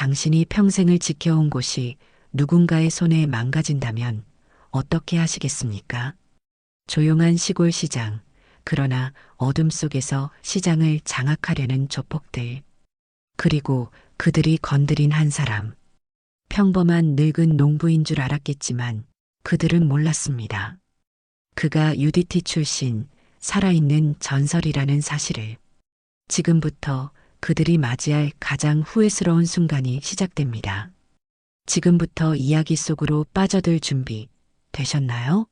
당신이 평생을 지켜온 곳이 누군가의 손에 망가진다면 어떻게 하시겠습니까? 조용한 시골 시장, 그러나 어둠 속에서 시장을 장악하려는 조폭들, 그리고 그들이 건드린 한 사람, 평범한 늙은 농부인 줄 알았겠지만 그들은 몰랐습니다. 그가 UDT 출신, 살아있는 전설이라는 사실을. 지금부터 그들이 맞이할 가장 후회스러운 순간이 시작됩니다. 지금부터 이야기 속으로 빠져들 준비 되셨나요?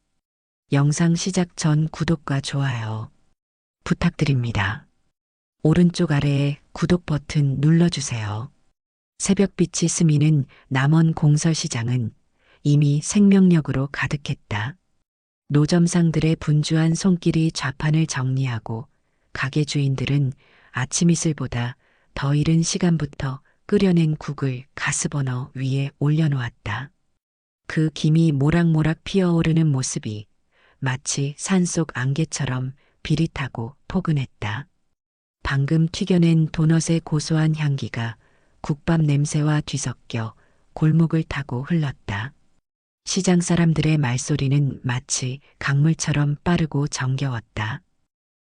영상 시작 전 구독과 좋아요 부탁드립니다. 오른쪽 아래에 구독 버튼 눌러주세요. 새벽빛이 스미는 남원 공설시장은 이미 생명력으로 가득했다. 노점상들의 분주한 손길이 좌판을 정리하고 가게 주인들은 아침 이슬보다 더 이른 시간부터 끓여낸 국을 가스버너 위에 올려놓았다. 그 김이 모락모락 피어오르는 모습이 마치 산속 안개처럼 비릿하고 포근했다. 방금 튀겨낸 도넛의 고소한 향기가 국밥 냄새와 뒤섞여 골목을 타고 흘렀다. 시장 사람들의 말소리는 마치 강물처럼 빠르고 정겨웠다.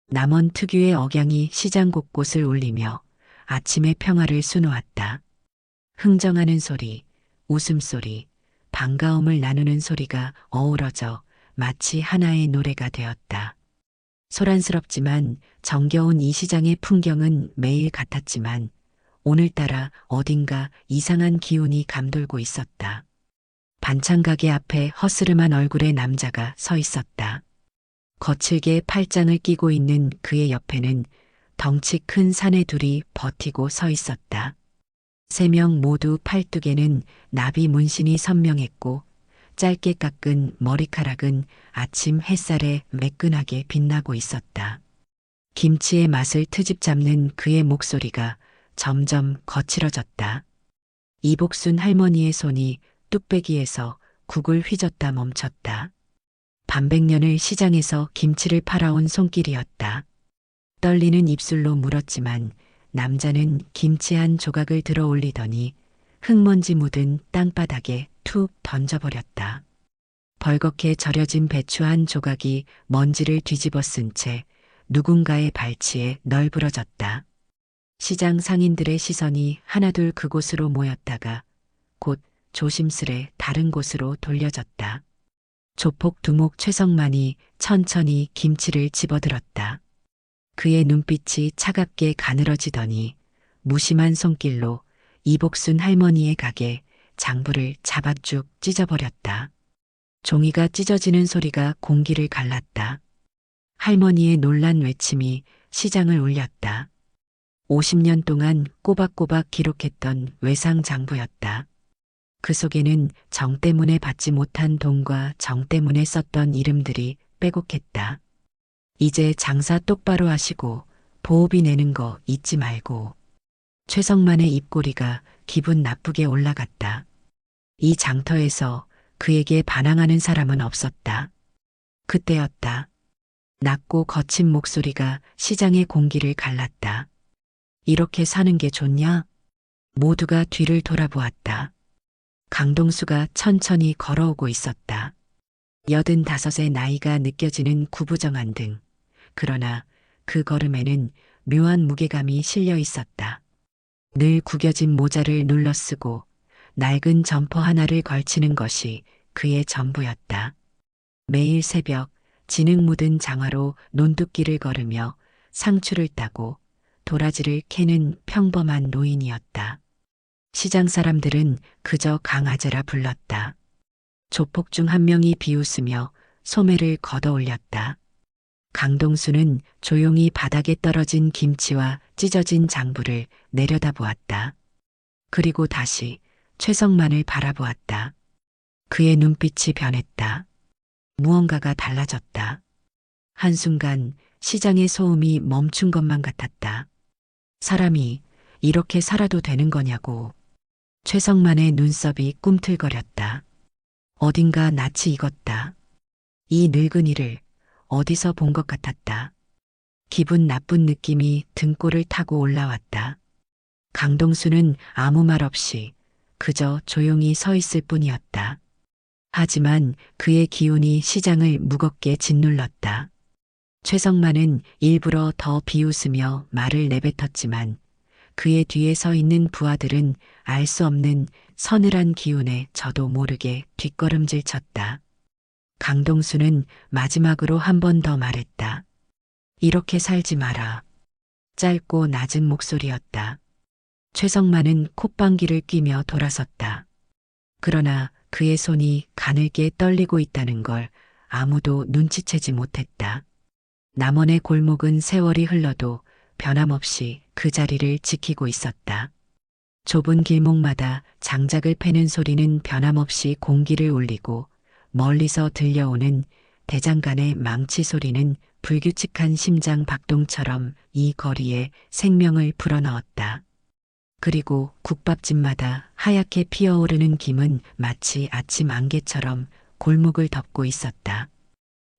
남원 특유의 억양이 시장 곳곳을 울리며 아침의 평화를 수놓았다. 흥정하는 소리, 웃음소리, 반가움을 나누는 소리가 어우러져 마치 하나의 노래가 되었다. 소란스럽지만 정겨운 이 시장의 풍경은 매일 같았지만 오늘따라 어딘가 이상한 기운이 감돌고 있었다. 반찬 가게 앞에 허스름한 얼굴의 남자가 서 있었다. 거칠게 팔짱을 끼고 있는 그의 옆에는 덩치 큰 사내 둘이 버티고 서 있었다. 세 명 모두 팔뚝에는 나비 문신이 선명했고 짧게 깎은 머리카락은 아침 햇살에 매끈하게 빛나고 있었다. 김치의 맛을 트집 잡는 그의 목소리가 점점 거칠어졌다. 이복순 할머니의 손이 뚝배기에서 국을 휘젓다 멈췄다. 반백년을 시장에서 김치를 팔아온 손길이었다. 떨리는 입술로 물었지만 남자는 김치 한 조각을 들어 올리더니 흙먼지 묻은 땅바닥에 툭 던져버렸다. 벌겋게 절여진 배추 한 조각이 먼지를 뒤집어 쓴 채 누군가의 발치에 널브러졌다. 시장 상인들의 시선이 하나둘 그곳으로 모였다가 곧 조심스레 다른 곳으로 돌려졌다. 조폭 두목 최성만이 천천히 김치를 집어들었다. 그의 눈빛이 차갑게 가늘어지더니 무심한 손길로 이복순 할머니의 가게 장부를 잡아쭉 찢어버렸다. 종이가 찢어지는 소리가 공기를 갈랐다. 할머니의 놀란 외침이 시장을 울렸다. 50년 동안 꼬박꼬박 기록했던 외상 장부였다. 그 속에는 정 때문에 받지 못한 돈과 정 때문에 썼던 이름들이 빼곡했다. 이제 장사 똑바로 하시고 보호비 내는 거 잊지 말고. 최성만의 입꼬리가 기분 나쁘게 올라갔다. 이 장터에서 그에게 반항하는 사람은 없었다. 그때였다. 낮고 거친 목소리가 시장의 공기를 갈랐다. 이렇게 사는 게 좋냐? 모두가 뒤를 돌아보았다. 강동수가 천천히 걸어오고 있었다. 85의 나이가 느껴지는 구부정한 등. 그러나 그 걸음에는 묘한 무게감이 실려 있었다. 늘 구겨진 모자를 눌러 쓰고 낡은 점퍼 하나를 걸치는 것이 그의 전부였다. 매일 새벽 진흙 묻은 장화로 논두길을 걸으며 상추를 따고 도라지를 캐는 평범한 노인이었다. 시장 사람들은 그저 강아재라 불렀다. 조폭 중 한 명이 비웃으며 소매를 걷어 올렸다. 강동수는 조용히 바닥에 떨어진 김치와 찢어진 장부를 내려다보았다. 그리고 다시 최성만을 바라보았다. 그의 눈빛이 변했다. 무언가가 달라졌다. 한순간 시장의 소음이 멈춘 것만 같았다. 사람이 이렇게 살아도 되는 거냐고. 최성만의 눈썹이 꿈틀거렸다. 어딘가 낯이 익었다. 이 늙은이를 어디서 본 것 같았다. 기분 나쁜 느낌이 등골을 타고 올라왔다. 강동수는 아무 말 없이 그저 조용히 서 있을 뿐이었다. 하지만 그의 기운이 시장을 무겁게 짓눌렀다. 최성만은 일부러 더 비웃으며 말을 내뱉었지만 그의 뒤에 서 있는 부하들은 알 수 없는 서늘한 기운에 저도 모르게 뒷걸음질 쳤다. 강동수는 마지막으로 한 번 더 말했다. 이렇게 살지 마라. 짧고 낮은 목소리였다. 최성만은 콧방귀를 뀌며 돌아섰다. 그러나 그의 손이 가늘게 떨리고 있다는 걸 아무도 눈치채지 못했다. 남원의 골목은 세월이 흘러도 변함없이 그 자리를 지키고 있었다. 좁은 길목마다 장작을 패는 소리는 변함없이 공기를 울리고 멀리서 들려오는 대장간의 망치 소리는 불규칙한 심장 박동처럼 이 거리에 생명을 불어넣었다. 그리고 국밥집마다 하얗게 피어오르는 김은 마치 아침 안개처럼 골목을 덮고 있었다.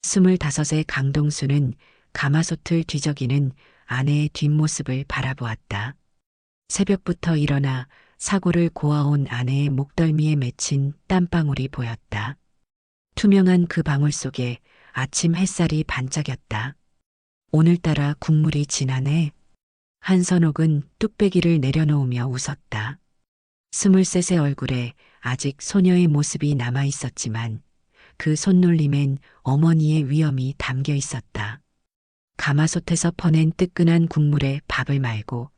25의 강동수는 가마솥을 뒤적이는 아내의 뒷모습을 바라보았다. 새벽부터 일어나 사고를 고아온 아내의 목덜미에 맺힌 땀방울이 보였다. 투명한 그 방울 속에 아침 햇살이 반짝였다. 오늘따라 국물이 진하네. 한선옥은 뚝배기를 내려놓으며 웃었다. 23의 얼굴에 아직 소녀의 모습이 남아 있었지만 그 손놀림엔 어머니의 위엄이 담겨 있었다. 가마솥에서 퍼낸 뜨끈한 국물에 밥을 말고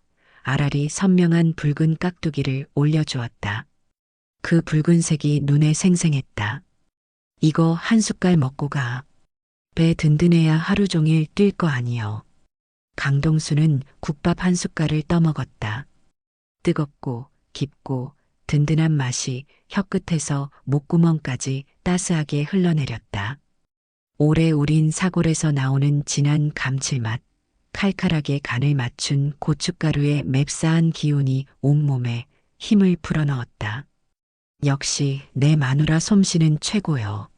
아라리 선명한 붉은 깍두기를 올려주었다. 그 붉은색이 눈에 생생했다. 이거 한 숟갈 먹고 가. 배 든든해야 하루 종일 뛸 거 아니여. 강동수는 국밥 한 숟갈을 떠먹었다. 뜨겁고 깊고 든든한 맛이 혀끝에서 목구멍까지 따스하게 흘러내렸다. 오래 우린 사골에서 나오는 진한 감칠맛, 칼칼하게 간을 맞춘 고춧가루의 맵싸한 기운이 온몸에 힘을 불어넣었다. 역시 내 마누라 솜씨는 최고여.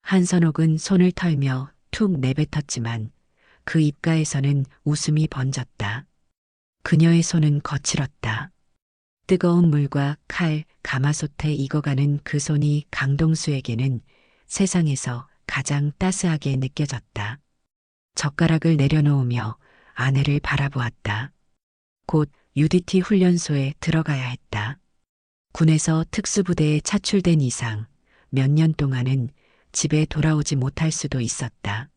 한선옥은 손을 털며 툭 내뱉었지만 그 입가에서는 웃음이 번졌다. 그녀의 손은 거칠었다. 뜨거운 물과 칼, 가마솥에 익어가는 그 손이 강동수에게는 세상에서 가장 따스하게 느껴졌다. 젓가락을 내려놓으며 아내를 바라보았다. 곧 UDT 훈련소에 들어가야 했다. 군에서 특수부대에 차출된 이상 몇 년 동안은 집에 돌아오지 못할 수도 있었다.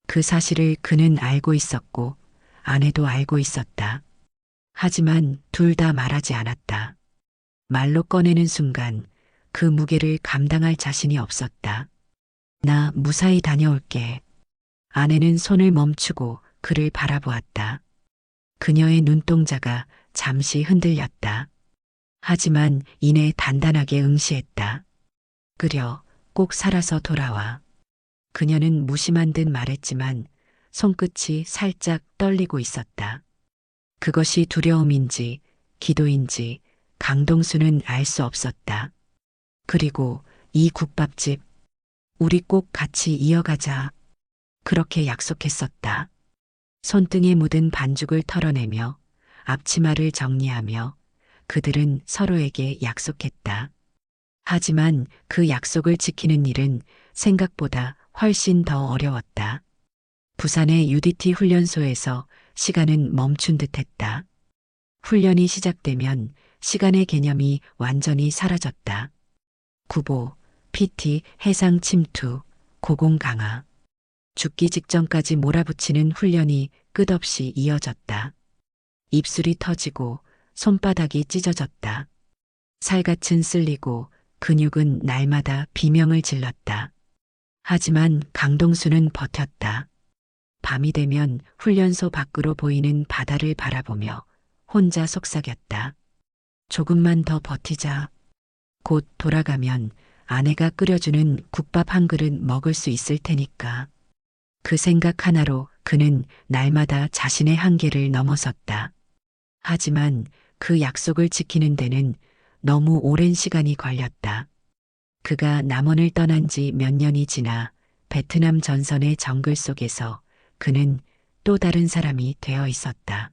그 사실을 그는 알고 있었고 아내도 알고 있었다. 하지만 둘 다 말하지 않았다. 말로 꺼내는 순간 그 무게를 감당할 자신이 없었다. 나 무사히 다녀올게. 아내는 손을 멈추고 그를 바라보았다. 그녀의 눈동자가 잠시 흔들렸다. 하지만 이내 단단하게 응시했다. 그려 꼭 살아서 돌아와. 그녀는 무심한 듯 말했지만 손끝이 살짝 떨리고 있었다. 그것이 두려움인지 기도인지 강동수는 알 수 없었다. 그리고 이 국밥집, 우리 꼭 같이 이어가자. 그렇게 약속했었다. 손등에 묻은 반죽을 털어내며 앞치마를 정리하며 그들은 서로에게 약속했다. 하지만 그 약속을 지키는 일은 생각보다 훨씬 더 어려웠다. 부산의 UDT 훈련소에서 시간은 멈춘 듯했다. 훈련이 시작되면 시간의 개념이 완전히 사라졌다. 구보, PT, 해상 침투, 고공 강화. 죽기 직전까지 몰아붙이는 훈련이 끝없이 이어졌다. 입술이 터지고 손바닥이 찢어졌다. 살갗은 쓸리고 근육은 날마다 비명을 질렀다. 하지만 강동수는 버텼다. 밤이 되면 훈련소 밖으로 보이는 바다를 바라보며 혼자 속삭였다. 조금만 더 버티자. 곧 돌아가면 아내가 끓여주는 국밥 한 그릇 먹을 수 있을 테니까. 그 생각 하나로 그는 날마다 자신의 한계를 넘어섰다. 하지만 그 약속을 지키는 데는 너무 오랜 시간이 걸렸다. 그가 남원을 떠난 지 몇 년이 지나 베트남 전선의 정글 속에서 그는 또 다른 사람이 되어 있었다.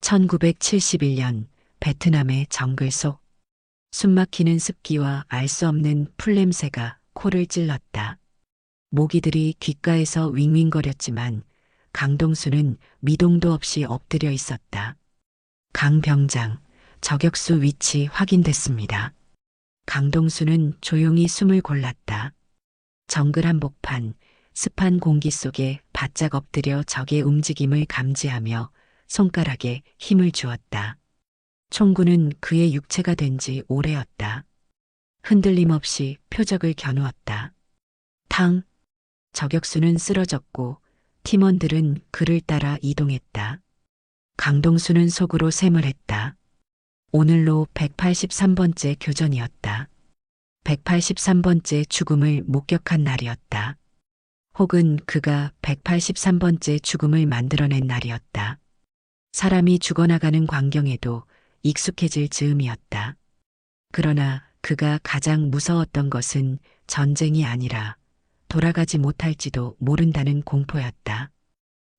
1971년 베트남의 정글 속. 숨막히는 습기와 알 수 없는 풀냄새가 코를 찔렀다. 모기들이 귓가에서 윙윙거렸지만 강동수는 미동도 없이 엎드려 있었다. 강 병장, 저격수 위치 확인됐습니다. 강동수는 조용히 숨을 골랐다. 정글 한복판, 습한 공기 속에 바짝 엎드려 적의 움직임을 감지하며 손가락에 힘을 주었다. 총구는 그의 육체가 된 지 오래였다. 흔들림 없이 표적을 겨누었다. 탕! 저격수는 쓰러졌고 팀원들은 그를 따라 이동했다. 강동수는 속으로 셈을 했다. 오늘로 183번째 교전이었다. 183번째 죽음을 목격한 날이었다. 혹은 그가 183번째 죽음을 만들어낸 날이었다. 사람이 죽어나가는 광경에도 익숙해질 즈음이었다. 그러나 그가 가장 무서웠던 것은 전쟁이 아니라 돌아가지 못할지도 모른다는 공포였다.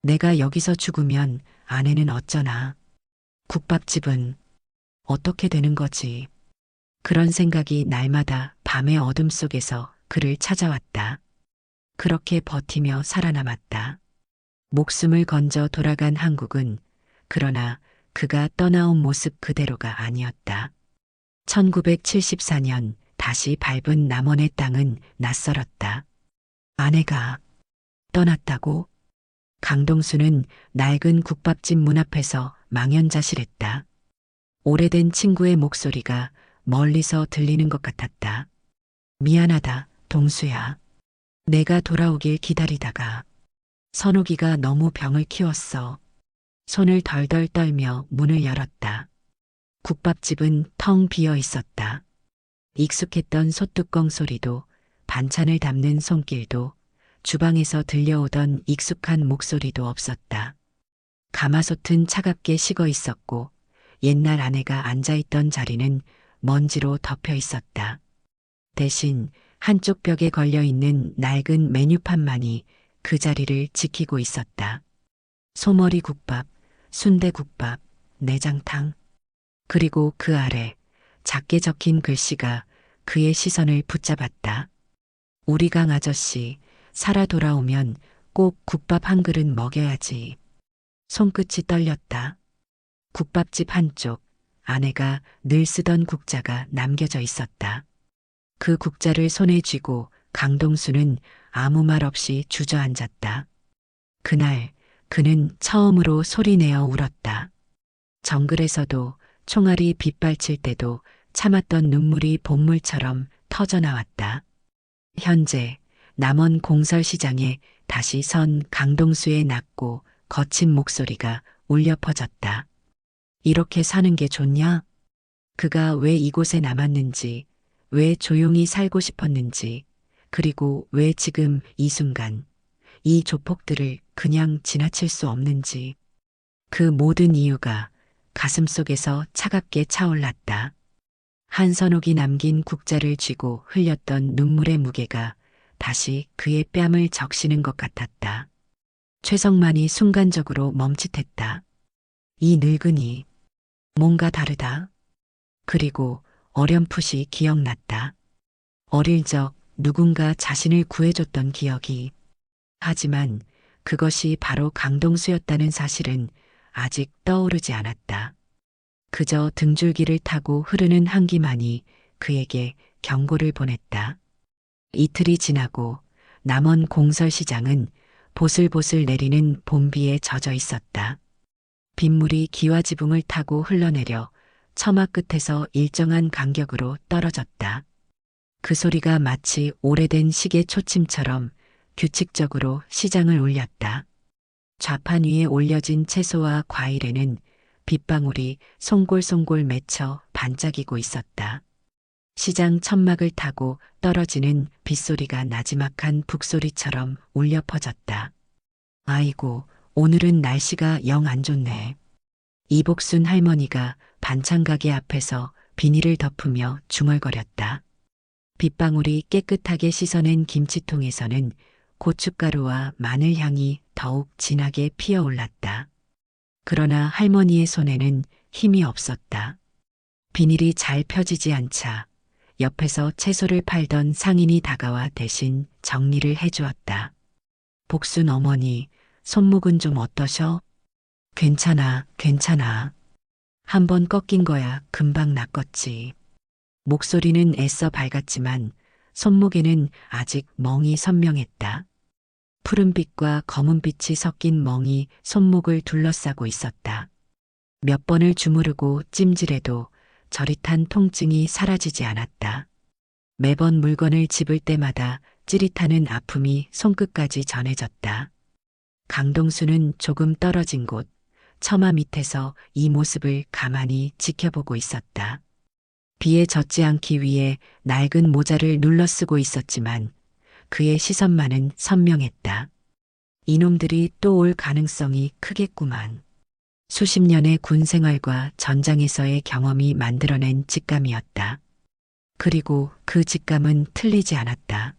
내가 여기서 죽으면 아내는 어쩌나? 국밥집은 어떻게 되는 거지? 그런 생각이 날마다 밤의 어둠 속에서 그를 찾아왔다. 그렇게 버티며 살아남았다. 목숨을 건져 돌아간 한국은 그러나 그가 떠나온 모습 그대로가 아니었다. 1974년 다시 밟은 남원의 땅은 낯설었다. 아내가 떠났다고? 강동수는 낡은 국밥집 문 앞에서 망연자실했다. 오래된 친구의 목소리가 멀리서 들리는 것 같았다. 미안하다, 동수야. 내가 돌아오길 기다리다가 선욱이가 너무 병을 키웠어. 손을 덜덜 떨며 문을 열었다. 국밥집은 텅 비어 있었다. 익숙했던 솥뚜껑 소리도 반찬을 담는 손길도 주방에서 들려오던 익숙한 목소리도 없었다. 가마솥은 차갑게 식어 있었고 옛날 아내가 앉아있던 자리는 먼지로 덮여 있었다. 대신 한쪽 벽에 걸려있는 낡은 메뉴판만이 그 자리를 지키고 있었다. 소머리 국밥, 순대국밥, 내장탕. 그리고 그 아래 작게 적힌 글씨가 그의 시선을 붙잡았다. 우리강 아저씨, 살아 돌아오면 꼭 국밥 한 그릇 먹여야지. 손끝이 떨렸다. 국밥집 한쪽, 아내가 늘 쓰던 국자가 남겨져 있었다. 그 국자를 손에 쥐고 강동수는 아무 말 없이 주저앉았다. 그날 그는 처음으로 소리내어 울었다. 정글에서도 총알이 빗발칠 때도 참았던 눈물이 본물처럼 터져나왔다. 현재 남원 공설시장에 다시 선 강동수의 낮고 거친 목소리가 울려 퍼졌다. 이렇게 사는 게 좋냐? 그가 왜 이곳에 남았는지, 왜 조용히 살고 싶었는지, 그리고 왜 지금 이 순간, 이 조폭들을 그냥 지나칠 수 없는지. 그 모든 이유가 가슴속에서 차갑게 차올랐다. 한선옥이 남긴 국자를 쥐고 흘렸던 눈물의 무게가 다시 그의 뺨을 적시는 것 같았다. 최성만이 순간적으로 멈칫했다. 이 늙은이, 뭔가 다르다. 그리고 어렴풋이 기억났다. 어릴 적 누군가 자신을 구해줬던 기억이. 하지만 그것이 바로 강동수였다는 사실은 아직 떠오르지 않았다. 그저 등줄기를 타고 흐르는 한기만이 그에게 경고를 보냈다. 이틀이 지나고 남원 공설시장은 보슬보슬 내리는 봄비에 젖어 있었다. 빗물이 기와 지붕을 타고 흘러내려 처마 끝에서 일정한 간격으로 떨어졌다. 그 소리가 마치 오래된 시계 초침처럼 규칙적으로 시장을 울렸다. 좌판 위에 올려진 채소와 과일에는 빗방울이 송골송골 맺혀 반짝이고 있었다. 시장 천막을 타고 떨어지는 빗소리가 나지막한 북소리처럼 울려 퍼졌다. 아이고, 오늘은 날씨가 영 안 좋네. 이복순 할머니가 반찬 가게 앞에서 비닐을 덮으며 중얼거렸다. 빗방울이 깨끗하게 씻어낸 김치통에서는 고춧가루와 마늘 향이 더욱 진하게 피어올랐다. 그러나 할머니의 손에는 힘이 없었다. 비닐이 잘 펴지지 않자 옆에서 채소를 팔던 상인이 다가와 대신 정리를 해주었다. 복순 어머니, 손목은 좀 어떠셔? 괜찮아, 괜찮아. 한 번 꺾인 거야 금방 낫겠지. 목소리는 애써 밝았지만 손목에는 아직 멍이 선명했다. 푸른빛과 검은빛이 섞인 멍이 손목을 둘러싸고 있었다. 몇 번을 주무르고 찜질해도 저릿한 통증이 사라지지 않았다. 매번 물건을 집을 때마다 찌릿하는 아픔이 손끝까지 전해졌다. 강동수는 조금 떨어진 곳, 처마 밑에서 이 모습을 가만히 지켜보고 있었다. 비에 젖지 않기 위해 낡은 모자를 눌러 쓰고 있었지만 그의 시선만은 선명했다. 이놈들이 또 올 가능성이 크겠구만. 수십 년의 군 생활과 전장에서의 경험이 만들어낸 직감이었다. 그리고 그 직감은 틀리지 않았다.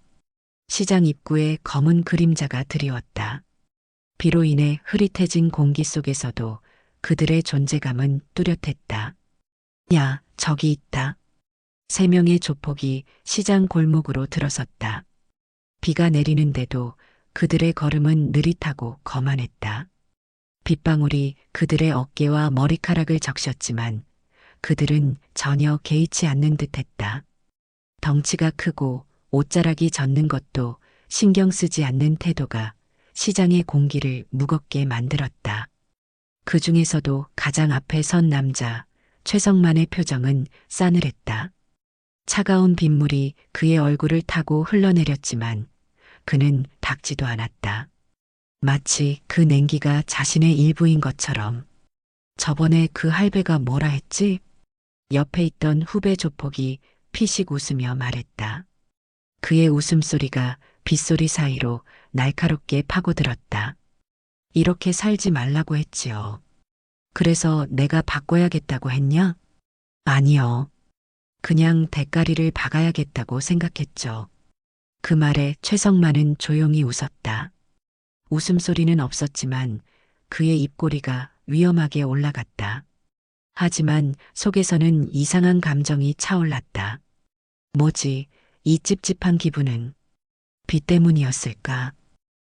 시장 입구에 검은 그림자가 드리웠다. 비로 인해 흐릿해진 공기 속에서도 그들의 존재감은 뚜렷했다. 야, 저기 있다. 세 명의 조폭이 시장 골목으로 들어섰다. 비가 내리는데도 그들의 걸음은 느릿하고 거만했다. 빗방울이 그들의 어깨와 머리카락을 적셨지만 그들은 전혀 개의치 않는 듯했다. 덩치가 크고 옷자락이 젖는 것도 신경 쓰지 않는 태도가 시장의 공기를 무겁게 만들었다. 그 중에서도 가장 앞에 선 남자 최성만의 표정은 싸늘했다. 차가운 빗물이 그의 얼굴을 타고 흘러내렸지만 그는 닦지도 않았다. 마치 그 냉기가 자신의 일부인 것처럼. 저번에 그 할배가 뭐라 했지? 옆에 있던 후배 조폭이 피식 웃으며 말했다. 그의 웃음소리가 빗소리 사이로 날카롭게 파고들었다. 이렇게 살지 말라고 했지요. 그래서 내가 바꿔야겠다고 했냐? 아니요. 그냥 대가리를 박아야겠다고 생각했죠. 그 말에 최성만은 조용히 웃었다. 웃음소리는 없었지만 그의 입꼬리가 위험하게 올라갔다. 하지만 속에서는 이상한 감정이 차올랐다. 뭐지, 이 찝찝한 기분은? 비 때문이었을까?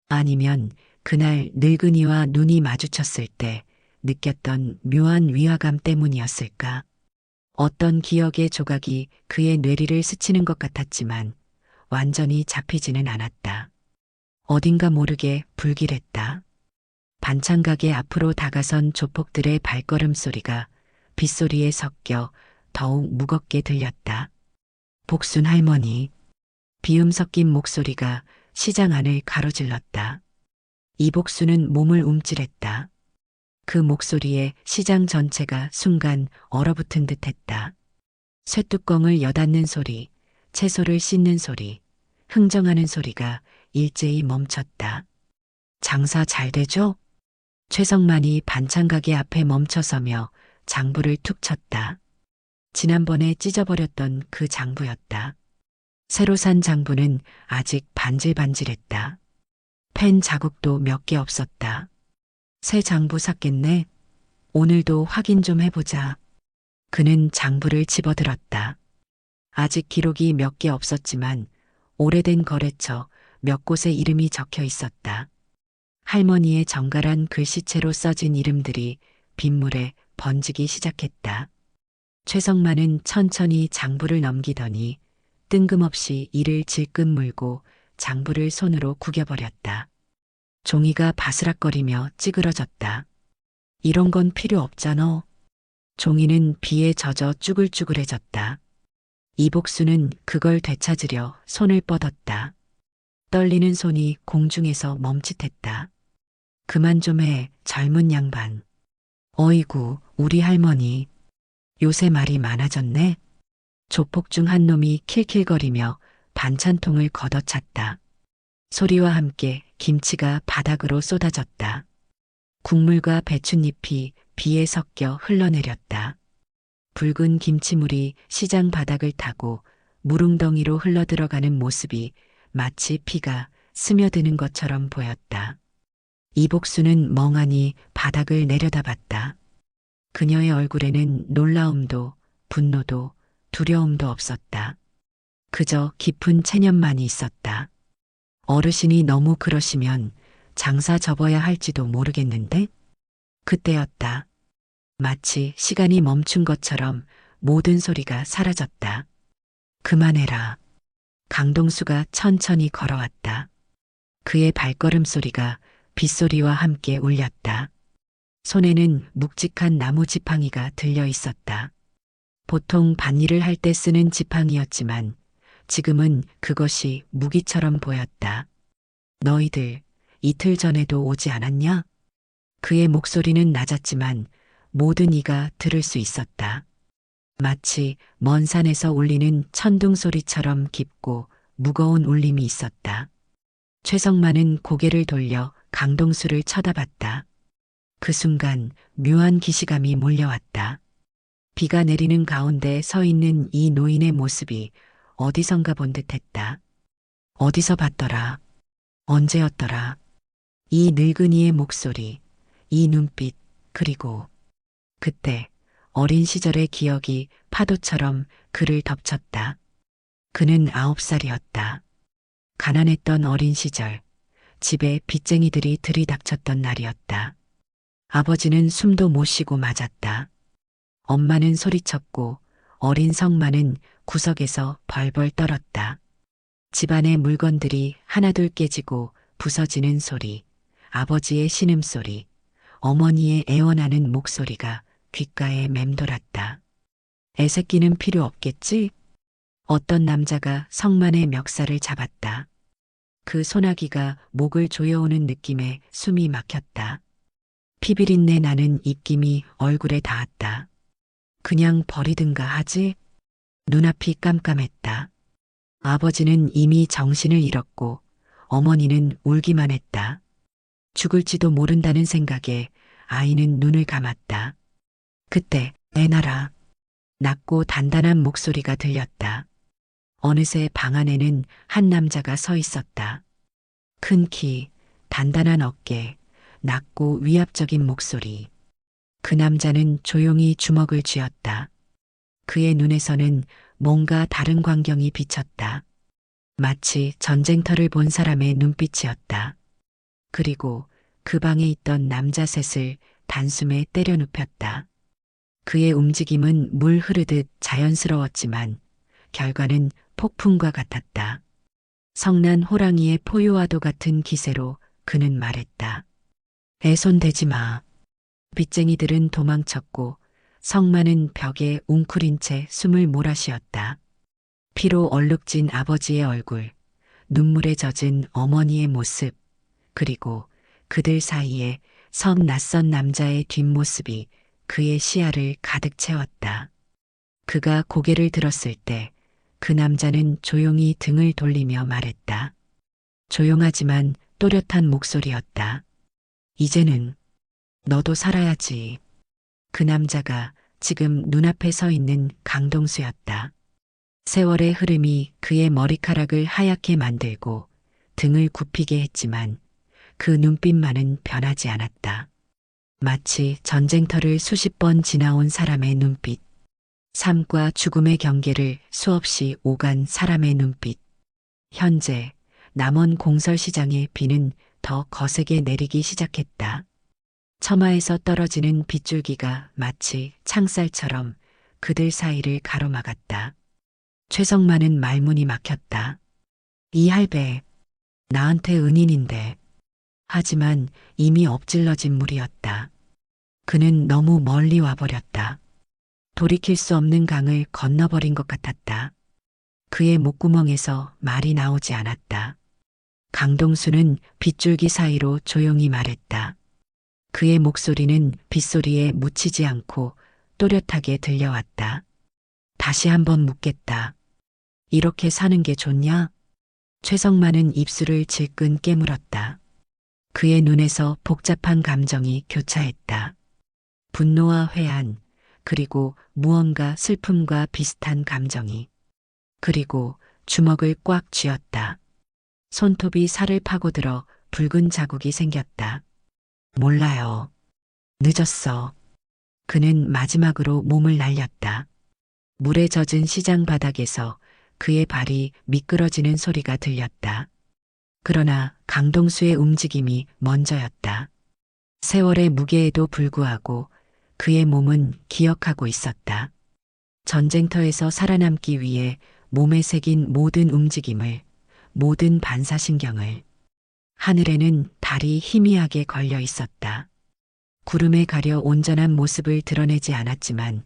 아니면 그날 늙은이와 눈이 마주쳤을 때 느꼈던 묘한 위화감 때문이었을까? 어떤 기억의 조각이 그의 뇌리를 스치는 것 같았지만 완전히 잡히지는 않았다. 어딘가 모르게 불길했다. 반찬 가게 앞으로 다가선 조폭들의 발걸음 소리가 빗소리에 섞여 더욱 무겁게 들렸다. 복순 할머니. 비음 섞인 목소리가 시장 안을 가로질렀다. 이복순은 몸을 움찔했다. 그 목소리에 시장 전체가 순간 얼어붙은 듯했다. 쇠뚜껑을 여닫는 소리, 채소를 씻는 소리, 흥정하는 소리가 일제히 멈췄다. 장사 잘 되죠? 최성만이 반찬 가게 앞에 멈춰서며 장부를 툭 쳤다. 지난번에 찢어버렸던 그 장부였다. 새로 산 장부는 아직 반질반질했다. 펜 자국도 몇 개 없었다. 새 장부 샀겠네. 오늘도 확인 좀 해보자. 그는 장부를 집어들었다. 아직 기록이 몇 개 없었지만 오래된 거래처 몇 곳에 이름이 적혀 있었다. 할머니의 정갈한 글씨체로 써진 이름들이 빗물에 번지기 시작했다. 최성만은 천천히 장부를 넘기더니 뜬금없이 이를 질끈 물고 장부를 손으로 구겨버렸다. 종이가 바스락거리며 찌그러졌다. 이런 건 필요 없잖아. 종이는 비에 젖어 쭈글쭈글해졌다. 이복수는 그걸 되찾으려 손을 뻗었다. 떨리는 손이 공중에서 멈칫했다. 그만 좀 해, 젊은 양반. 어이구, 우리 할머니. 요새 말이 많아졌네. 조폭 중 한 놈이 킬킬거리며 반찬통을 걷어찼다. 소리와 함께 김치가 바닥으로 쏟아졌다. 국물과 배춧잎이 비에 섞여 흘러내렸다. 붉은 김치물이 시장 바닥을 타고 무릉덩이로 흘러들어가는 모습이 마치 피가 스며드는 것처럼 보였다. 이복수는 멍하니 바닥을 내려다봤다. 그녀의 얼굴에는 놀라움도 분노도 두려움도 없었다. 그저 깊은 체념만이 있었다. 어르신이 너무 그러시면 장사 접어야 할지도 모르겠는데? 그때였다. 마치 시간이 멈춘 것처럼 모든 소리가 사라졌다. 그만해라. 강동수가 천천히 걸어왔다. 그의 발걸음 소리가 빗소리와 함께 울렸다. 손에는 묵직한 나무 지팡이가 들려 있었다. 보통 밭일을 할 때 쓰는 지팡이였지만 지금은 그것이 무기처럼 보였다. 너희들 이틀 전에도 오지 않았냐? 그의 목소리는 낮았지만 모든 이가 들을 수 있었다. 마치 먼 산에서 울리는 천둥 소리처럼 깊고 무거운 울림이 있었다. 최성만은 고개를 돌려 강동수를 쳐다봤다. 그 순간 묘한 기시감이 몰려왔다. 비가 내리는 가운데 서 있는 이 노인의 모습이 어디선가 본 듯했다. 어디서 봤더라. 언제였더라. 이 늙은이의 목소리, 이 눈빛, 그리고 그때 어린 시절의 기억이 파도처럼 그를 덮쳤다. 그는 9살이었다. 가난했던 어린 시절, 집에 빚쟁이들이 들이닥쳤던 날이었다. 아버지는 숨도 못 쉬고 맞았다. 엄마는 소리쳤고 어린 성만은 구석에서 벌벌 떨었다. 집안의 물건들이 하나둘 깨지고 부서지는 소리, 아버지의 신음소리, 어머니의 애원하는 목소리가 귓가에 맴돌았다. 애새끼는 필요 없겠지? 어떤 남자가 성만의 멱살을 잡았다. 그 소나기가 목을 조여오는 느낌에 숨이 막혔다. 피비린내 나는 입김이 얼굴에 닿았다. 그냥 버리든가 하지? 눈앞이 깜깜했다. 아버지는 이미 정신을 잃었고 어머니는 울기만 했다. 죽을지도 모른다는 생각에 아이는 눈을 감았다. 그때 애나라 낮고 단단한 목소리가 들렸다. 어느새 방 안에는 한 남자가 서 있었다. 큰 키, 단단한 어깨, 낮고 위압적인 목소리. 그 남자는 조용히 주먹을 쥐었다. 그의 눈에서는 뭔가 다른 광경이 비쳤다. 마치 전쟁터를 본 사람의 눈빛이었다. 그리고 그 방에 있던 남자 셋을 단숨에 때려 눕혔다. 그의 움직임은 물 흐르듯 자연스러웠지만 결과는 폭풍과 같았다. 성난 호랑이의 포효와도 같은 기세로 그는 말했다. 애 손 대지 마. 빚쟁이들은 도망쳤고 성만은 벽에 웅크린 채 숨을 몰아쉬었다. 피로 얼룩진 아버지의 얼굴, 눈물에 젖은 어머니의 모습, 그리고 그들 사이에 섬 낯선 남자의 뒷모습이 그의 시야를 가득 채웠다. 그가 고개를 들었을 때 그 남자는 조용히 등을 돌리며 말했다. 조용하지만 또렷한 목소리였다. 이제는 너도 살아야지. 그 남자가 지금 눈앞에 서 있는 강동수였다. 세월의 흐름이 그의 머리카락을 하얗게 만들고 등을 굽히게 했지만 그 눈빛만은 변하지 않았다. 마치 전쟁터를 수십 번 지나온 사람의 눈빛, 삶과 죽음의 경계를 수없이 오간 사람의 눈빛. 현재 남원 공설시장의 비는 더 거세게 내리기 시작했다. 처마에서 떨어지는 빗줄기가 마치 창살처럼 그들 사이를 가로막았다. 최성만은 말문이 막혔다. 이 할배, 나한테 은인인데. 하지만 이미 엎질러진 물이었다. 그는 너무 멀리 와버렸다. 돌이킬 수 없는 강을 건너버린 것 같았다. 그의 목구멍에서 말이 나오지 않았다. 강동수는 빗줄기 사이로 조용히 말했다. 그의 목소리는 빗소리에 묻히지 않고 또렷하게 들려왔다. 다시 한번 묻겠다. 이렇게 사는 게 좋냐? 최성만은 입술을 질끈 깨물었다. 그의 눈에서 복잡한 감정이 교차했다. 분노와 회한, 그리고 무언가 슬픔과 비슷한 감정이. 그리고 주먹을 꽉 쥐었다. 손톱이 살을 파고들어 붉은 자국이 생겼다. 몰라요. 늦었어. 그는 마지막으로 몸을 날렸다. 물에 젖은 시장 바닥에서 그의 발이 미끄러지는 소리가 들렸다. 그러나 강동수의 움직임이 먼저였다. 세월의 무게에도 불구하고 그의 몸은 기억하고 있었다. 전쟁터에서 살아남기 위해 몸에 새긴 모든 움직임을, 모든 반사신경을. 하늘에는 달이 희미하게 걸려 있었다. 구름에 가려 온전한 모습을 드러내지 않았지만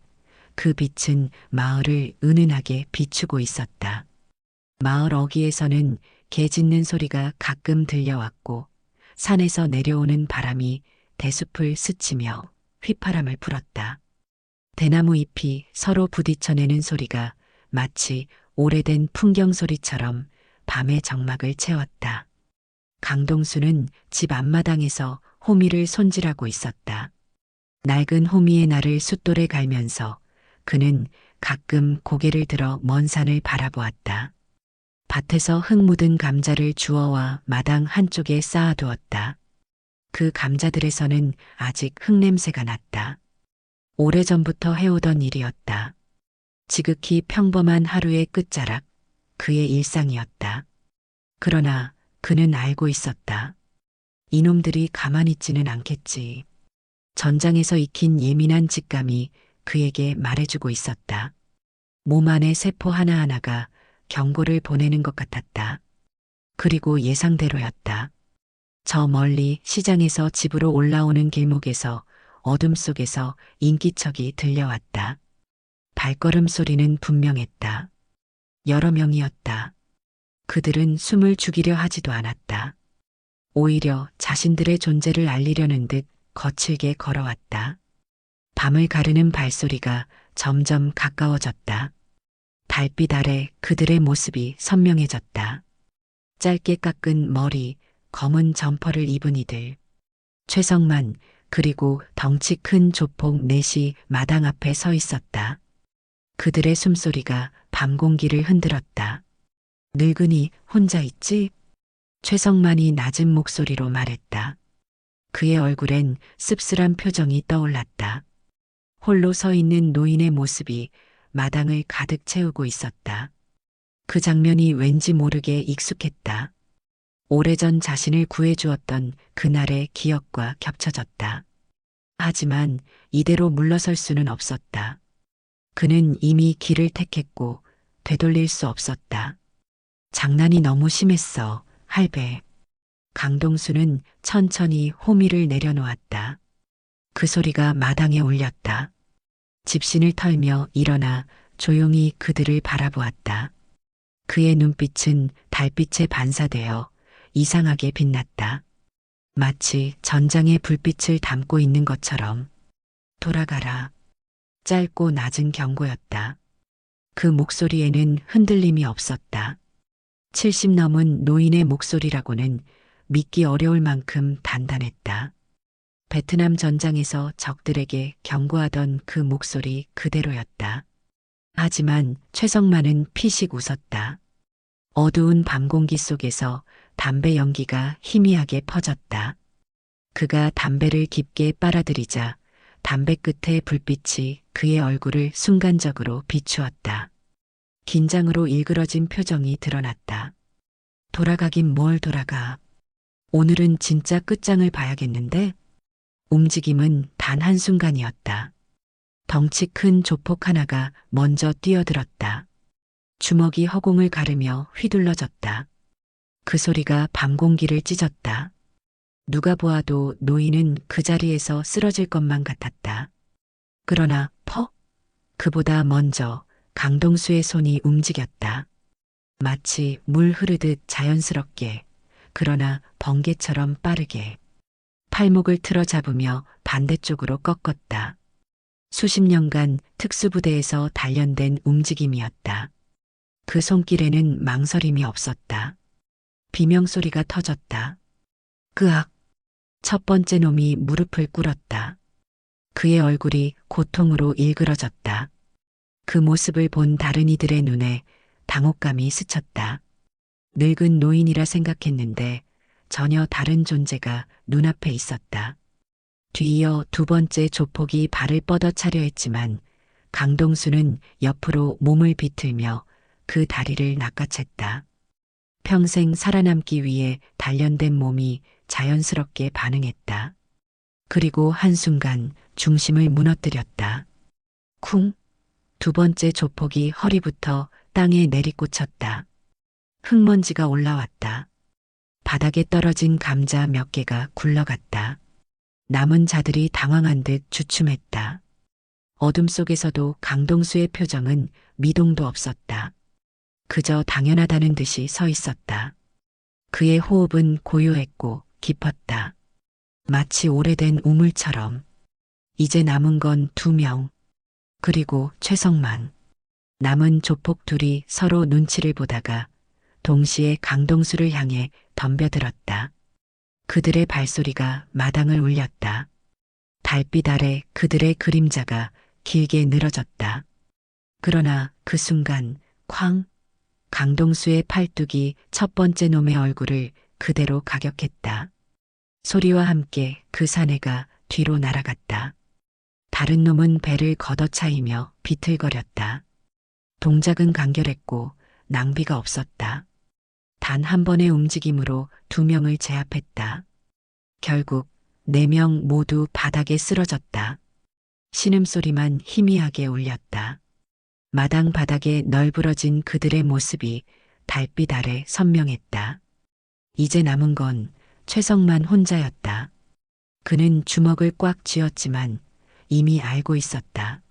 그 빛은 마을을 은은하게 비추고 있었다. 마을 어귀에서는 개 짖는 소리가 가끔 들려왔고 산에서 내려오는 바람이 대숲을 스치며 휘파람을 불었다. 대나무 잎이 서로 부딪혀내는 소리가 마치 오래된 풍경 소리처럼 밤의 정막을 채웠다. 강동수는 집 앞마당에서 호미를 손질하고 있었다. 낡은 호미의 날을 숫돌에 갈면서 그는 가끔 고개를 들어 먼 산을 바라보았다. 밭에서 흙 묻은 감자를 주워와 마당 한쪽에 쌓아두었다. 그 감자들에서는 아직 흙냄새가 났다. 오래전부터 해오던 일이었다. 지극히 평범한 하루의 끝자락, 그의 일상이었다. 그러나 그는 알고 있었다. 이놈들이 가만히 있지는 않겠지. 전장에서 익힌 예민한 직감이 그에게 말해주고 있었다. 몸 안의 세포 하나하나가 경고를 보내는 것 같았다. 그리고 예상대로였다. 저 멀리 시장에서 집으로 올라오는 길목에서 어둠 속에서 인기척이 들려왔다. 발걸음 소리는 분명했다. 여러 명이었다. 그들은 숨을 죽이려 하지도 않았다. 오히려 자신들의 존재를 알리려는 듯 거칠게 걸어왔다. 밤을 가르는 발소리가 점점 가까워졌다. 달빛 아래 그들의 모습이 선명해졌다. 짧게 깎은 머리, 검은 점퍼를 입은 이들. 최성만, 그리고 덩치 큰 조폭 넷이 마당 앞에 서 있었다. 그들의 숨소리가 밤 공기를 흔들었다. 늙은이 혼자 있지? 최성만이 낮은 목소리로 말했다. 그의 얼굴엔 씁쓸한 표정이 떠올랐다. 홀로 서 있는 노인의 모습이 마당을 가득 채우고 있었다. 그 장면이 왠지 모르게 익숙했다. 오래전 자신을 구해주었던 그날의 기억과 겹쳐졌다. 하지만 이대로 물러설 수는 없었다. 그는 이미 길을 택했고 되돌릴 수 없었다. 장난이 너무 심했어, 할배. 강동수는 천천히 호미를 내려놓았다. 그 소리가 마당에 울렸다. 집신을 털며 일어나 조용히 그들을 바라보았다. 그의 눈빛은 달빛에 반사되어 이상하게 빛났다. 마치 전장의 불빛을 담고 있는 것처럼. 돌아가라. 짧고 낮은 경고였다. 그 목소리에는 흔들림이 없었다. 70 넘은 노인의 목소리라고는 믿기 어려울 만큼 단단했다. 베트남 전장에서 적들에게 경고하던 그 목소리 그대로였다. 하지만 최성만은 피식 웃었다. 어두운 밤 공기 속에서 담배 연기가 희미하게 퍼졌다. 그가 담배를 깊게 빨아들이자 담배 끝의 불빛이 그의 얼굴을 순간적으로 비추었다. 긴장으로 일그러진 표정이 드러났다. 돌아가긴 뭘 돌아가. 오늘은 진짜 끝장을 봐야겠는데? 움직임은 단 한순간이었다. 덩치 큰 조폭 하나가 먼저 뛰어들었다. 주먹이 허공을 가르며 휘둘러졌다. 그 소리가 밤 공기를 찢었다. 누가 보아도 노인은 그 자리에서 쓰러질 것만 같았다. 그러나 그보다 먼저 강동수의 손이 움직였다. 마치 물 흐르듯 자연스럽게, 그러나 번개처럼 빠르게. 팔목을 틀어 잡으며 반대쪽으로 꺾었다. 수십 년간 특수부대에서 단련된 움직임이었다. 그 손길에는 망설임이 없었다. 비명소리가 터졌다. 그악! 첫 번째 놈이 무릎을 꿇었다. 그의 얼굴이 고통으로 일그러졌다. 그 모습을 본 다른 이들의 눈에 당혹감이 스쳤다. 늙은 노인이라 생각했는데 전혀 다른 존재가 눈앞에 있었다. 뒤이어 두 번째 조폭이 발을 뻗어차려 했지만 강동수는 옆으로 몸을 비틀며 그 다리를 낚아챘다. 평생 살아남기 위해 단련된 몸이 자연스럽게 반응했다. 그리고 한순간 중심을 무너뜨렸다. 쿵! 두 번째 조폭이 허리부터 땅에 내리꽂혔다. 흙먼지가 올라왔다. 바닥에 떨어진 감자 몇 개가 굴러갔다. 남은 자들이 당황한 듯 주춤했다. 어둠 속에서도 강동수의 표정은 미동도 없었다. 그저 당연하다는 듯이 서 있었다. 그의 호흡은 고요했고 깊었다. 마치 오래된 우물처럼. 이제 남은 건 2명. 그리고 최성만. 남은 조폭 둘이 서로 눈치를 보다가 동시에 강동수를 향해 덤벼들었다. 그들의 발소리가 마당을 울렸다. 달빛 아래 그들의 그림자가 길게 늘어졌다. 그러나 그 순간 쾅! 강동수의 팔뚝이 첫 번째 놈의 얼굴을 그대로 가격했다. 소리와 함께 그 사내가 뒤로 날아갔다. 다른 놈은 배를 걷어차이며 비틀거렸다. 동작은 간결했고 낭비가 없었다. 단 한 번의 움직임으로 2명을 제압했다. 결국 4명 모두 바닥에 쓰러졌다. 신음소리만 희미하게 울렸다. 마당 바닥에 널브러진 그들의 모습이 달빛 아래 선명했다. 이제 남은 건 최성만 혼자였다. 그는 주먹을 꽉 쥐었지만 이미 알고 있었다.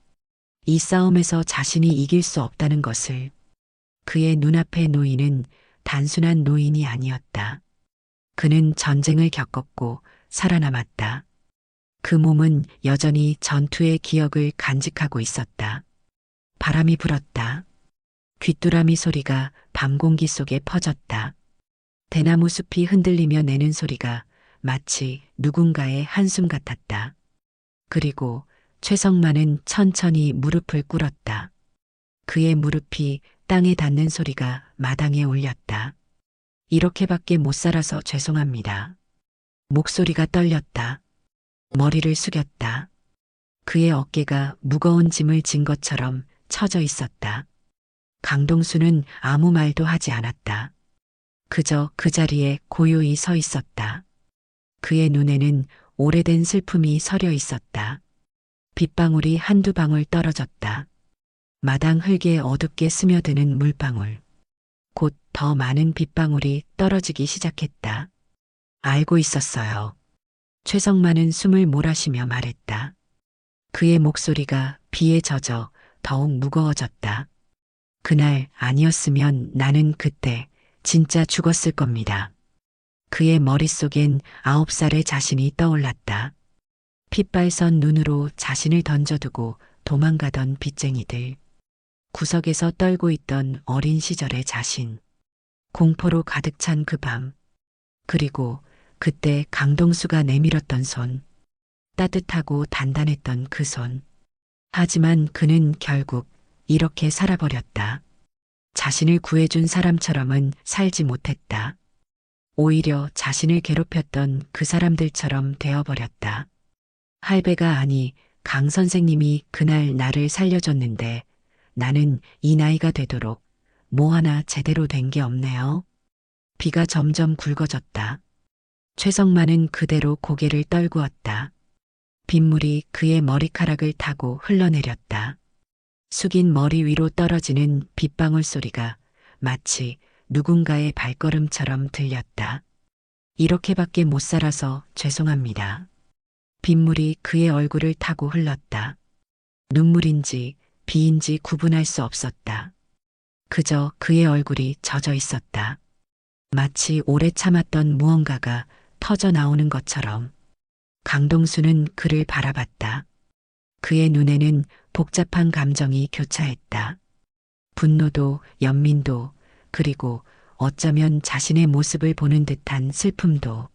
이 싸움에서 자신이 이길 수 없다는 것을. 그의 눈앞의 노인은 단순한 노인이 아니었다. 그는 전쟁을 겪었고 살아남았다. 그 몸은 여전히 전투의 기억을 간직하고 있었다. 바람이 불었다. 귀뚜라미 소리가 밤 공기 속에 퍼졌다. 대나무 숲이 흔들리며 내는 소리가 마치 누군가의 한숨 같았다. 그리고 최성만은 천천히 무릎을 꿇었다. 그의 무릎이 땅에 닿는 소리가 마당에 울렸다. 이렇게밖에 못 살아서 죄송합니다. 목소리가 떨렸다. 머리를 숙였다. 그의 어깨가 무거운 짐을 진 것처럼 처져 있었다. 강동수는 아무 말도 하지 않았다. 그저 그 자리에 고요히 서 있었다. 그의 눈에는 오래된 슬픔이 서려 있었다. 빗방울이 한두 방울 떨어졌다. 마당 흙에 어둡게 스며드는 물방울. 곧 더 많은 빗방울이 떨어지기 시작했다. 알고 있었어요. 최성만은 숨을 몰아쉬며 말했다. 그의 목소리가 비에 젖어 더욱 무거워졌다. 그날 아니었으면 나는 그때 진짜 죽었을 겁니다. 그의 머릿속엔 9살의 자신이 떠올랐다. 핏발선 눈으로 자신을 던져두고 도망가던 빚쟁이들. 구석에서 떨고 있던 어린 시절의 자신. 공포로 가득 찬 그 밤. 그리고 그때 강동수가 내밀었던 손. 따뜻하고 단단했던 그 손. 하지만 그는 결국 이렇게 살아버렸다. 자신을 구해준 사람처럼은 살지 못했다. 오히려 자신을 괴롭혔던 그 사람들처럼 되어버렸다. 할배가 아니 강 선생님이 그날 나를 살려줬는데 나는 이 나이가 되도록 뭐 하나 제대로 된 게 없네요. 비가 점점 굵어졌다. 최성만은 그대로 고개를 떨구었다. 빗물이 그의 머리카락을 타고 흘러내렸다. 숙인 머리 위로 떨어지는 빗방울 소리가 마치 누군가의 발걸음처럼 들렸다. 이렇게밖에 못 살아서 죄송합니다. 빗물이 그의 얼굴을 타고 흘렀다. 눈물인지 비인지 구분할 수 없었다. 그저 그의 얼굴이 젖어 있었다. 마치 오래 참았던 무언가가 터져 나오는 것처럼. 강동수는 그를 바라봤다. 그의 눈에는 복잡한 감정이 교차했다. 분노도 연민도 그리고 어쩌면 자신의 모습을 보는 듯한 슬픔도.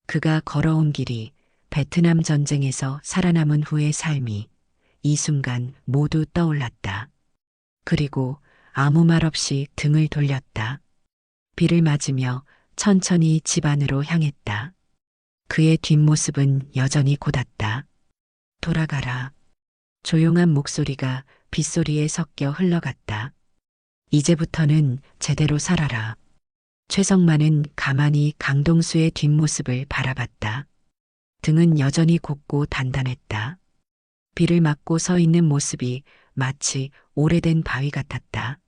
그가 걸어온 길이 베트남 전쟁에서 살아남은 후의 삶이 이 순간 모두 떠올랐다. 그리고 아무 말 없이 등을 돌렸다. 비를 맞으며 천천히 집 안으로 향했다. 그의 뒷모습은 여전히 고닫다. 돌아가라. 조용한 목소리가 빗소리에 섞여 흘러갔다. 이제부터는 제대로 살아라. 최성만은 가만히 강동수의 뒷모습을 바라봤다. 등은 여전히 곱고 단단했다. 비를 맞고 서 있는 모습이 마치 오래된 바위 같았다.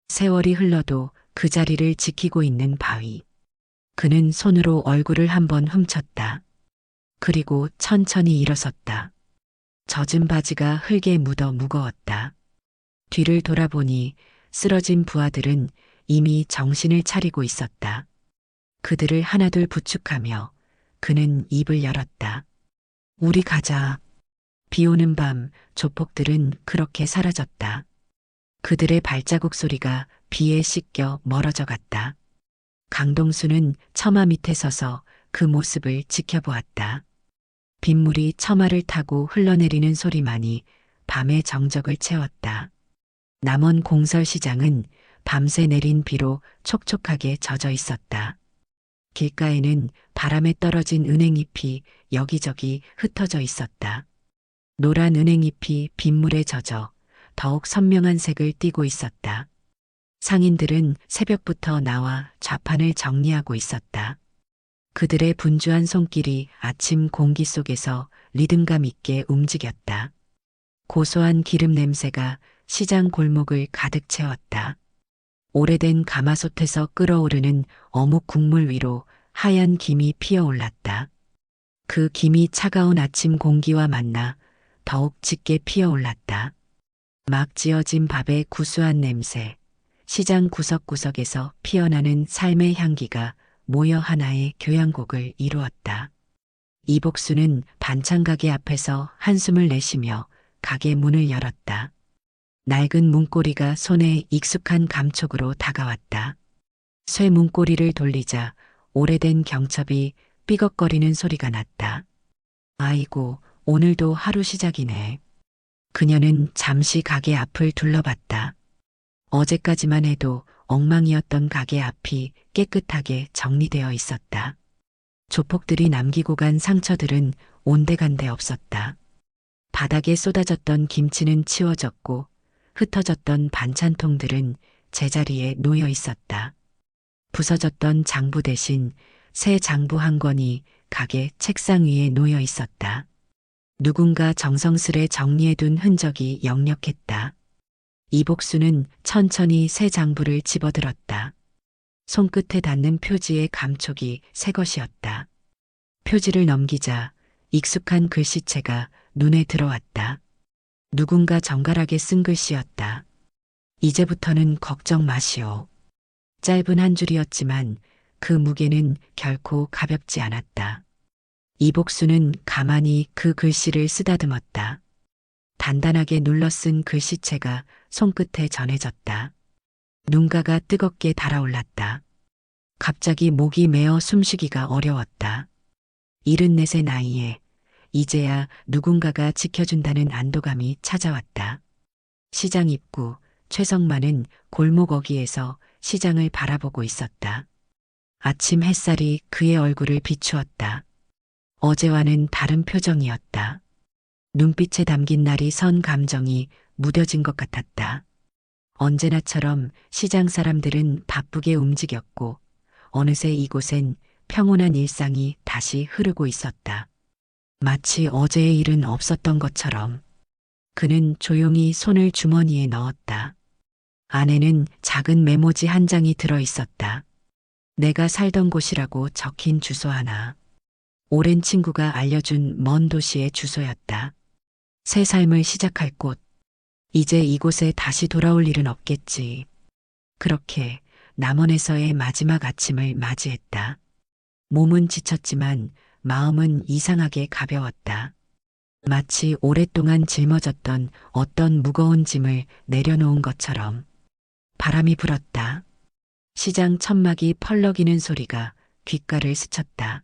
세월이 흘러도 그 자리를 지키고 있는 바위. 그는 손으로 얼굴을 한번 훔쳤다. 그리고 천천히 일어섰다. 젖은 바지가 흙에 묻어 무거웠다. 뒤를 돌아보니 쓰러진 부하들은 이미 정신을 차리고 있었다. 그들을 하나둘 부축하며 그는 입을 열었다. 우리 가자. 비 오는 밤 조폭들은 그렇게 사라졌다. 그들의 발자국 소리가 비에 씻겨 멀어져 갔다. 강동수는 처마 밑에 서서 그 모습을 지켜보았다. 빗물이 처마를 타고 흘러내리는 소리만이 밤의 정적을 채웠다. 남원 공설시장은 밤새 내린 비로 촉촉하게 젖어 있었다. 길가에는 바람에 떨어진 은행잎이 여기저기 흩어져 있었다. 노란 은행잎이 빗물에 젖어 더욱 선명한 색을 띠고 있었다. 상인들은 새벽부터 나와 좌판을 정리하고 있었다. 그들의 분주한 손길이 아침 공기 속에서 리듬감 있게 움직였다. 고소한 기름 냄새가 시장 골목을 가득 채웠다. 오래된 가마솥에서 끓어오르는 어묵 국물 위로 하얀 김이 피어올랐다. 그 김이 차가운 아침 공기와 만나 더욱 짙게 피어올랐다. 막 지어진 밥의 구수한 냄새, 시장 구석구석에서 피어나는 삶의 향기가 모여 하나의 교향곡을 이루었다. 이복수는 반찬 가게 앞에서 한숨을 내쉬며 가게 문을 열었다. 낡은 문고리가 손에 익숙한 감촉으로 다가왔다. 쇠 문고리를 돌리자 오래된 경첩이 삐걱거리는 소리가 났다. 아이고, 오늘도 하루 시작이네. 그녀는 잠시 가게 앞을 둘러봤다. 어제까지만 해도 엉망이었던 가게 앞이 깨끗하게 정리되어 있었다. 조폭들이 남기고 간 상처들은 온데간데 없었다. 바닥에 쏟아졌던 김치는 치워졌고 흩어졌던 반찬통들은 제자리에 놓여 있었다. 부서졌던 장부 대신 새 장부 한 권이 가게 책상 위에 놓여 있었다. 누군가 정성스레 정리해둔 흔적이 역력했다. 이복수는 천천히 새 장부를 집어들었다. 손끝에 닿는 표지의 감촉이 새 것이었다. 표지를 넘기자 익숙한 글씨체가 눈에 들어왔다. 누군가 정갈하게 쓴 글씨였다. 이제부터는 걱정 마시오. 짧은 한 줄이었지만 그 무게는 결코 가볍지 않았다. 이복수는 가만히 그 글씨를 쓰다듬었다. 단단하게 눌러 쓴 글씨체가 손끝에 전해졌다. 눈가가 뜨겁게 달아올랐다. 갑자기 목이 메어 숨쉬기가 어려웠다. 74의 나이에 이제야 누군가가 지켜준다는 안도감이 찾아왔다. 시장 입구, 최성만은 골목 어귀에서 시장을 바라보고 있었다. 아침 햇살이 그의 얼굴을 비추었다. 어제와는 다른 표정이었다. 눈빛에 담긴 날이 선 감정이 무뎌진 것 같았다. 언제나처럼 시장 사람들은 바쁘게 움직였고 어느새 이곳엔 평온한 일상이 다시 흐르고 있었다. 마치 어제의 일은 없었던 것처럼 그는 조용히 손을 주머니에 넣었다. 안에는 작은 메모지 한 장이 들어 있었다. 내가 살던 곳이라고 적힌 주소 하나. 오랜 친구가 알려준 먼 도시의 주소였다. 새 삶을 시작할 곳. 이제 이곳에 다시 돌아올 일은 없겠지. 그렇게 남원에서의 마지막 아침을 맞이했다. 몸은 지쳤지만 마음은 이상하게 가벼웠다. 마치 오랫동안 짊어졌던 어떤 무거운 짐을 내려놓은 것처럼. 바람이 불었다. 시장 천막이 펄럭이는 소리가 귓가를 스쳤다.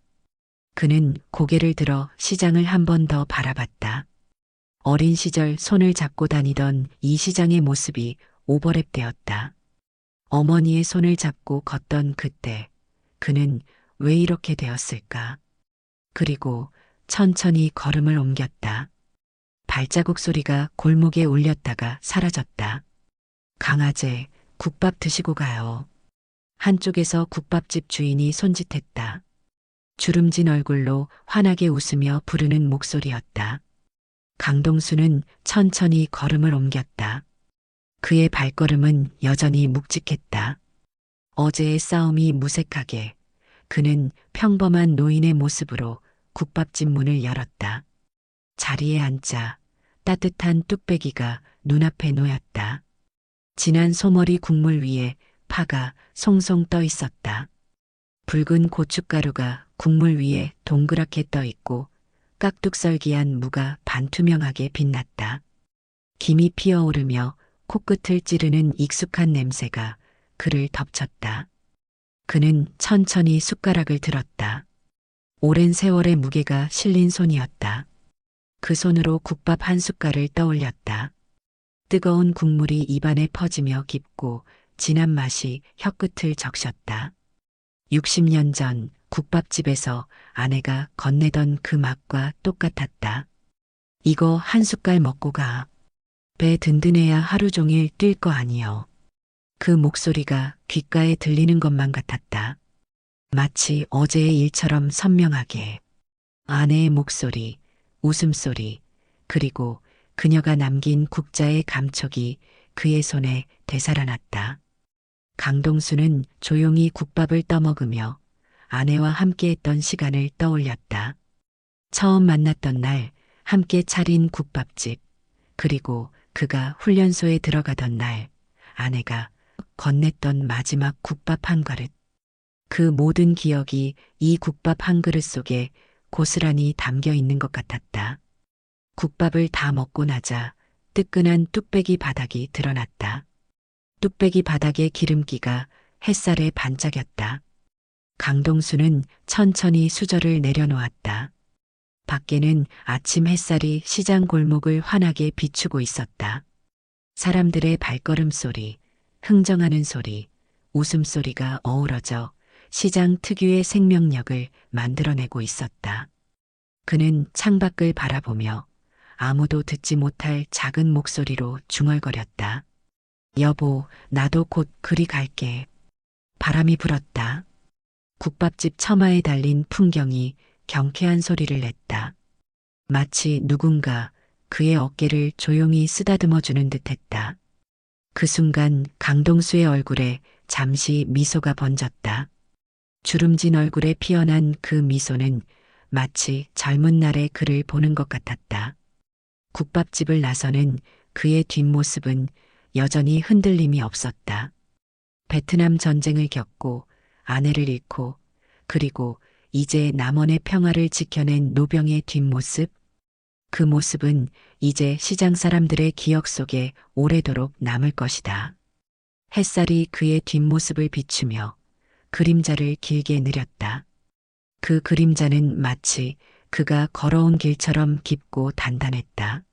그는 고개를 들어 시장을 한 번 더 바라봤다. 어린 시절 손을 잡고 다니던 이 시장의 모습이 오버랩되었다. 어머니의 손을 잡고 걷던 그때 그는 왜 이렇게 되었을까? 그리고 천천히 걸음을 옮겼다. 발자국 소리가 골목에 울렸다가 사라졌다. 강아재, 국밥 드시고 가요. 한쪽에서 국밥집 주인이 손짓했다. 주름진 얼굴로 환하게 웃으며 부르는 목소리였다. 강동수는 천천히 걸음을 옮겼다. 그의 발걸음은 여전히 묵직했다. 어제의 싸움이 무색하게 그는 평범한 노인의 모습으로 국밥집 문을 열었다. 자리에 앉자 따뜻한 뚝배기가 눈앞에 놓였다. 진한 소머리 국물 위에 파가 송송 떠 있었다. 붉은 고춧가루가 국물 위에 동그랗게 떠 있고 깍둑썰기한 무가 반투명하게 빛났다. 김이 피어오르며 코끝을 찌르는 익숙한 냄새가 그를 덮쳤다. 그는 천천히 숟가락을 들었다. 오랜 세월의 무게가 실린 손이었다. 그 손으로 국밥 한 숟갈을 떠올렸다. 뜨거운 국물이 입안에 퍼지며 깊고 진한 맛이 혀끝을 적셨다. 60년 전 국밥집에서 아내가 건네던 그 맛과 똑같았다. 이거 한 숟갈 먹고 가. 배 든든해야 하루 종일 뛸 거 아니여. 그 목소리가 귓가에 들리는 것만 같았다. 마치 어제의 일처럼 선명하게. 아내의 목소리, 웃음소리, 그리고 그녀가 남긴 국자의 감촉이 그의 손에 되살아났다. 강동수는 조용히 국밥을 떠먹으며 아내와 함께했던 시간을 떠올렸다. 처음 만났던 날 함께 차린 국밥집, 그리고 그가 훈련소에 들어가던 날 아내가 건넸던 마지막 국밥 한 그릇. 그 모든 기억이 이 국밥 한 그릇 속에 고스란히 담겨 있는 것 같았다. 국밥을 다 먹고 나자 뜨끈한 뚝배기 바닥이 드러났다. 뚝배기 바닥의 기름기가 햇살에 반짝였다. 강동수는 천천히 수저를 내려놓았다. 밖에는 아침 햇살이 시장 골목을 환하게 비추고 있었다. 사람들의 발걸음 소리, 흥정하는 소리, 웃음소리가 어우러져 시장 특유의 생명력을 만들어내고 있었다. 그는 창밖을 바라보며 아무도 듣지 못할 작은 목소리로 중얼거렸다. 여보, 나도 곧 그리 갈게. 바람이 불었다. 국밥집 처마에 달린 풍경이 경쾌한 소리를 냈다. 마치 누군가 그의 어깨를 조용히 쓰다듬어 주는 듯했다. 그 순간 강동수의 얼굴에 잠시 미소가 번졌다. 주름진 얼굴에 피어난 그 미소는 마치 젊은 날의 그를 보는 것 같았다. 국밥집을 나서는 그의 뒷모습은 여전히 흔들림이 없었다. 베트남 전쟁을 겪고 아내를 잃고 그리고 이제 남원의 평화를 지켜낸 노병의 뒷모습, 그 모습은 이제 시장 사람들의 기억 속에 오래도록 남을 것이다. 햇살이 그의 뒷모습을 비추며 그림자를 길게 느렸다. 그 그림자는 마치 그가 걸어온 길처럼 깊고 단단했다.